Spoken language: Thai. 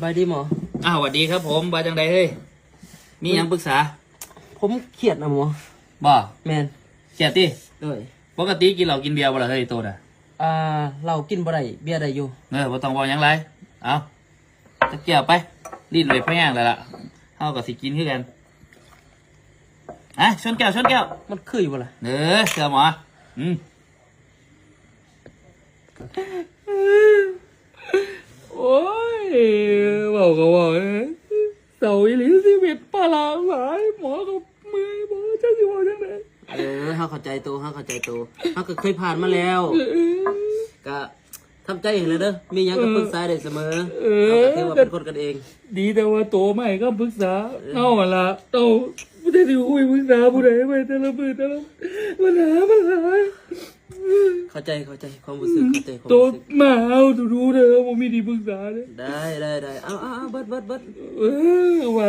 บายดีหมอสวัสดีครับผมบาจังไดเฮ้ยมียังปรึกษาผมเครียดนะหมอบ่แมนเครียดดิด้วยปกติกินเหล้ากินเบียร์บ่ล่ะเฮ้ยโตน่ะเรากินบ่ได้เบียร์ได้อยู่บ่ต้องบอกหยังไรเอาตะเกียบไปรีดเลยพะย่างแล้วล่ะเฮาก็สิกินคือกันชนแก้วมันคืออยู่บ่ล่ะเชื่อหมอโอ้ยบอกก็บอกเสาอีหลีสิเม็ดปลาหลาหลายหมอกับมือหมอจะสิว่าจังไดเฮาเข้าใจตัวเฮาก็เคยผ่านมาแล้วก็ทำใจเห็นเลยเด้อมีหยังก็ปรึกษาได้เสมอเฮาก็ถือว่าเป็นคนกันเองดีแต่ว่าโตไม่ก็ปรึกษาเอาล่ะโตบ่ได้สิคุยปรึกษาผู้ใดไปแต่ละมื้อแต่ละปัญหาเข้าใจความรู้สึกเข้าใจความโตรู้สึกมาเอาดูเด้อบ่มีที่ปรึกษาเด้ได้เอาเบิดว่า